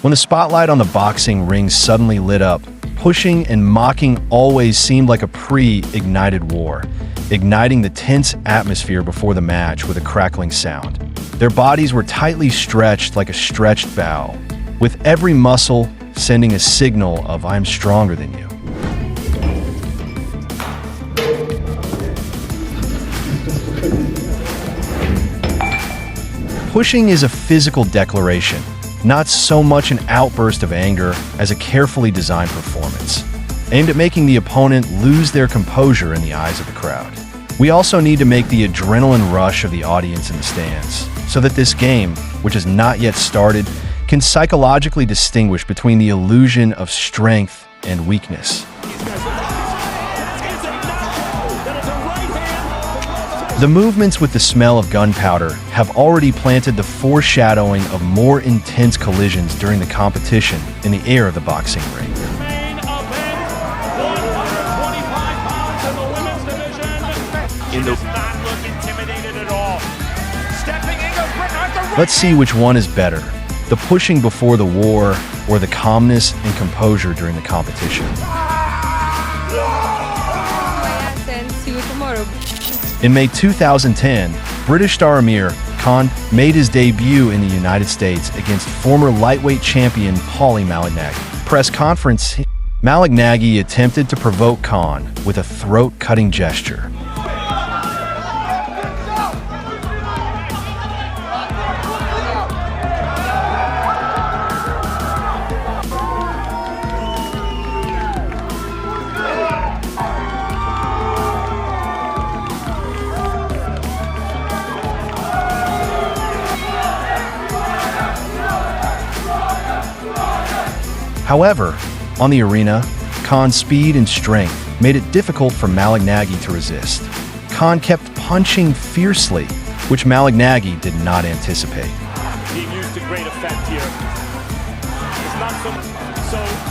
When the spotlight on the boxing ring suddenly lit up, pushing and mocking always seemed like a pre-ignited war, igniting the tense atmosphere before the match with a crackling sound. Their bodies were tightly stretched like a stretched bow, with every muscle sending a signal of "I'm stronger than you." Pushing is a physical declaration, not so much an outburst of anger as a carefully designed performance, aimed at making the opponent lose their composure in the eyes of the crowd. We also need to make the adrenaline rush of the audience in the stands, so that this game, which has not yet started, can psychologically distinguish between the illusion of strength and weakness. The movements with the smell of gunpowder have already planted the foreshadowing of more intense collisions during the competition in the air of the boxing ring. Let's see which one is better, the pushing before the war or the calmness and composure during the competition. In May 2010, British star Amir Khan made his debut in the United States against former lightweight champion Paulie Malignaggi. Press conference, Malignaggi attempted to provoke Khan with a throat-cutting gesture. However, on the arena, Khan's speed and strength made it difficult for Malignaggi to resist. Khan kept punching fiercely, which Malignaggi did not anticipate. Being used to great effect here. It's not so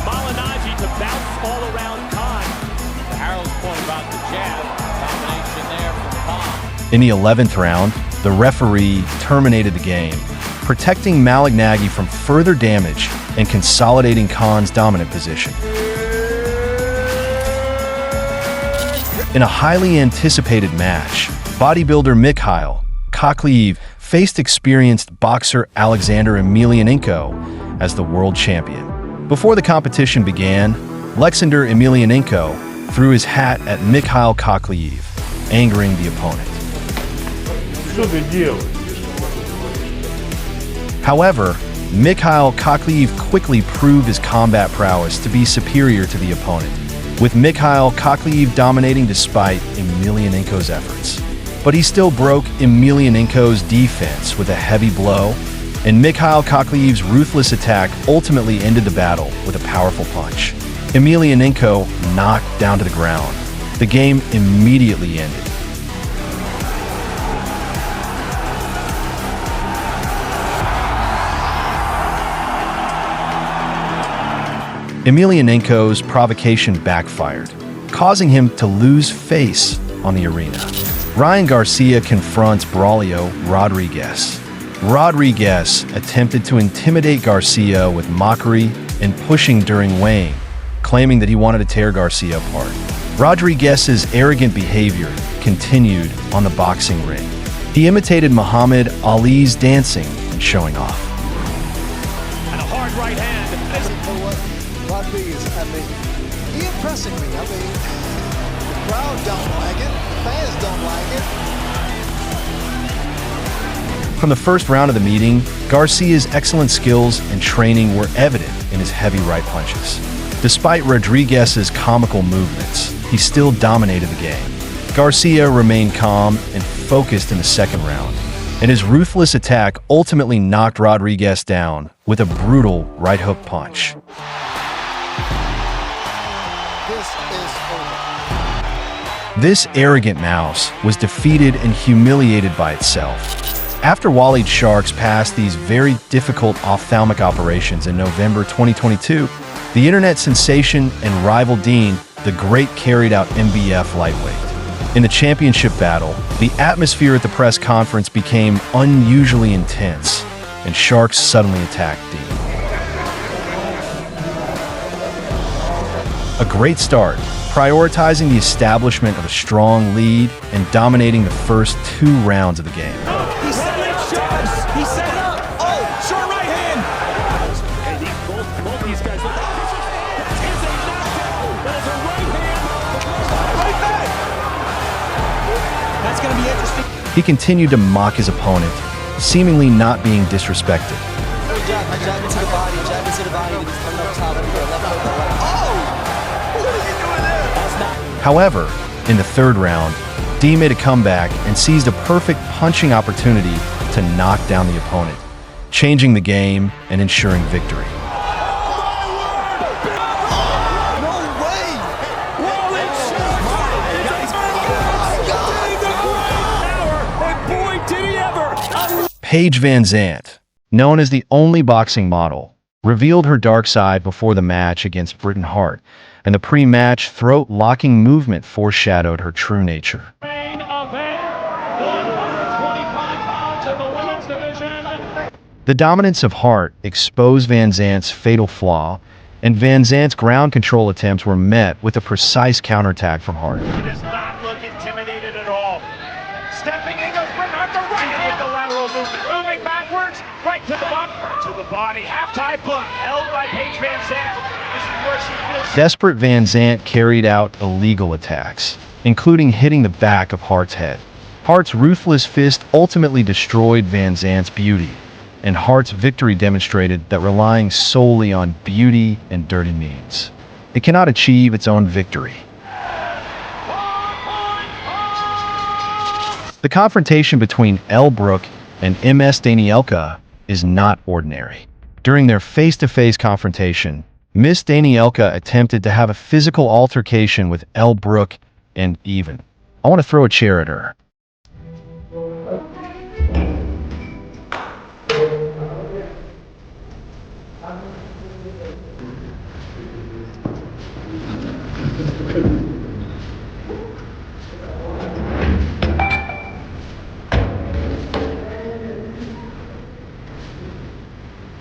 Malignaggi to bounce all around Khan. To Harold's point about the jab, combination there from Khan. In the 11th round, the referee terminated the game, protecting Malignaggi from further damage and consolidating Khan's dominant position. In a highly anticipated match, bodybuilder Mikhail Koklyev faced experienced boxer Alexander Emelianenko as the world champion. Before the competition began, Alexander Emelianenko threw his hat at Mikhail Koklyev, angering the opponent. However, Mikhail Koklyev quickly proved his combat prowess to be superior to the opponent, with Mikhail Koklyev dominating despite Emelianenko's efforts. But he still broke Emelianenko's defense with a heavy blow, and Mikhail Koklyev's ruthless attack ultimately ended the battle with a powerful punch. Emelianenko knocked down to the ground. The game immediately ended. Emelianenko's provocation backfired, causing him to lose face on the arena. Ryan Garcia confronts Braulio Rodriguez. Rodriguez attempted to intimidate Garcia with mockery and pushing during weighing, claiming that he wanted to tear Garcia apart. Rodriguez's arrogant behavior continued on the boxing ring. He imitated Muhammad Ali's dancing and showing off. And a hard right hand. Rodriguez, he impressing me. The crowd don't like it, fans don't like it. From the first round of the meeting, Garcia's excellent skills and training were evident in his heavy right punches. Despite Rodriguez's comical movements, he still dominated the game. Garcia remained calm and focused in the second round, and his ruthless attack ultimately knocked Rodriguez down with a brutal right hook punch. This arrogant mouse was defeated and humiliated by itself. After Waleed Sharks passed these very difficult ophthalmic operations in November 2022, the internet sensation and rival Dean, the Great carried out MBF lightweight. In the championship battle, the atmosphere at the press conference became unusually intense, and Sharks suddenly attacked Dean. A great start, prioritizing the establishment of a strong lead and dominating the first 2 rounds of the game. He set it up, Travis. He set it up. Oh, short right hand. And both these guys look. That is a knockdown. That is a right hand. Right back. That's going to be interesting. He continued to mock his opponent, seemingly not being disrespected. Jab into the body, jab into the body. He's coming up top. Oh! What are you doing there? That's not. However, in the 3rd round, D made a comeback and seized a perfect punching opportunity to knock down the opponent, changing the game and ensuring victory. No way! Holy shit! And boy, did he ever! Paige Van Zandt, known as the only boxing model, revealed her dark side before the match against Britain Hart, and the pre-match throat-locking movement foreshadowed her true nature. Main event, 125 pounds in the women's division. The dominance of Hart exposed Van Zandt's fatal flaw, and Van Zandt's ground control attempts were met with a precise counterattack from Hart. He does not look intimidated at all. Stepping in goes Britain Hart, the right hand, the lateral movement, moving backwards, right to the body, half-tie book, held by Paige Van Zandt. This is where she feels. Desperate Van Zandt carried out illegal attacks, including hitting the back of Hart's head. Hart's ruthless fist ultimately destroyed Van Zandt's beauty, and Hart's victory demonstrated that relying solely on beauty and dirty means, it cannot achieve its own victory. The confrontation between Elle Brooke and MS Danielka is not ordinary. During their face-to-face confrontation, Miss Danielka attempted to have a physical altercation with Elle Brooke and even, I want to throw a chair at her.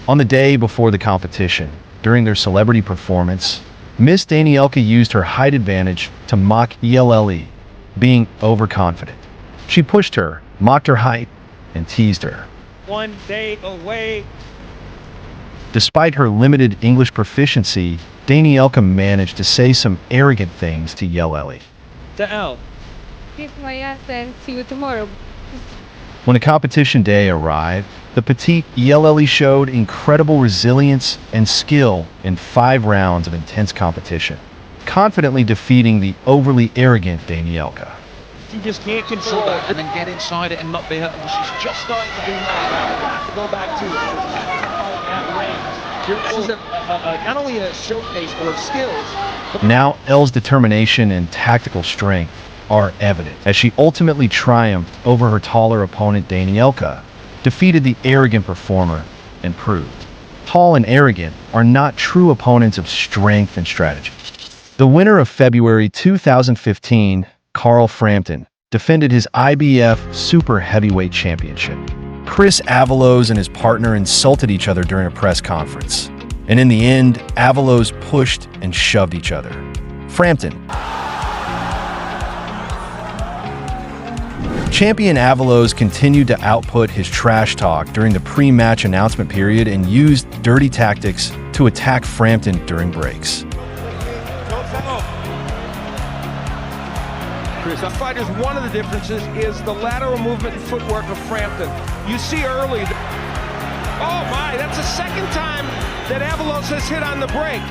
On the day before the competition, during their celebrity performance, Miss Danielka used her height advantage to mock ELLE, being overconfident. She pushed her, mocked her height, and teased her. 1 day away. Despite her limited English proficiency, Danielka managed to say some arrogant things to ELLE. To L. Kiss my ass and see you tomorrow. When the competition day arrived, the petite ELLE showed incredible resilience and skill in 5 rounds of intense competition, confidently defeating the overly arrogant Danielka. She just can't control it. And then get inside it and not be hurt. She's just starting to do that. Go back to that range. This is not only a showcase for her skills, but Now, Elle's determination and tactical strength are evident, as she ultimately triumphed over her taller opponent Danielka, defeated the arrogant performer, and proved tall and arrogant are not true opponents of strength and strategy. The winner of February 2015, Carl Frampton, defended his IBF Super Heavyweight Championship. Chris Avalos and his partner insulted each other during a press conference, and in the end, Avalos pushed and shoved each other. Frampton. Champion Avalos continued to output his trash talk during the pre-match announcement period and used dirty tactics to attack Frampton during breaks. Chris, the fighters, one of the differences is the lateral movement and footwork of Frampton. You see early, oh my, that's the 2nd time that Avalos has hit on the break.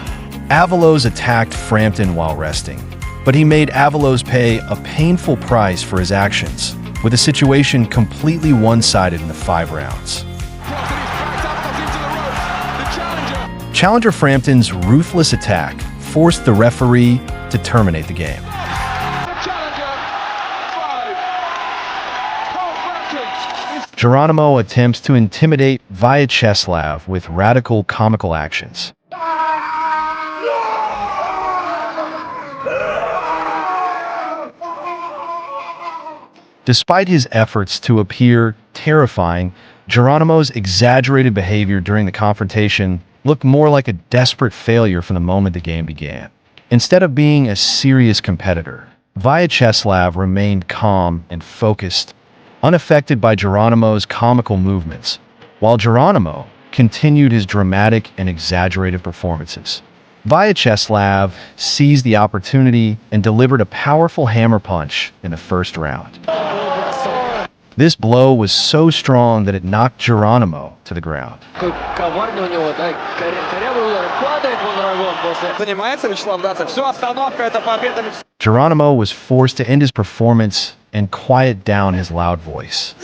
Avalos attacked Frampton while resting, but he made Avalos pay a painful price for his actions, with the situation completely one-sided in the 5 rounds. Challenger Frampton's ruthless attack forced the referee to terminate the game. Geronimo attempts to intimidate Vyacheslav with radical comical actions. Despite his efforts to appear terrifying, Geronimo's exaggerated behavior during the confrontation looked more like a desperate failure from the moment the game began. Instead of being a serious competitor, Vyacheslav remained calm and focused, unaffected by Geronimo's comical movements, while Geronimo continued his dramatic and exaggerated performances. Vyacheslav seized the opportunity and delivered a powerful hammer punch in the first round. This blow was so strong that it knocked Geronimo to the ground. Geronimo was forced to end his performance and quiet down his loud voice.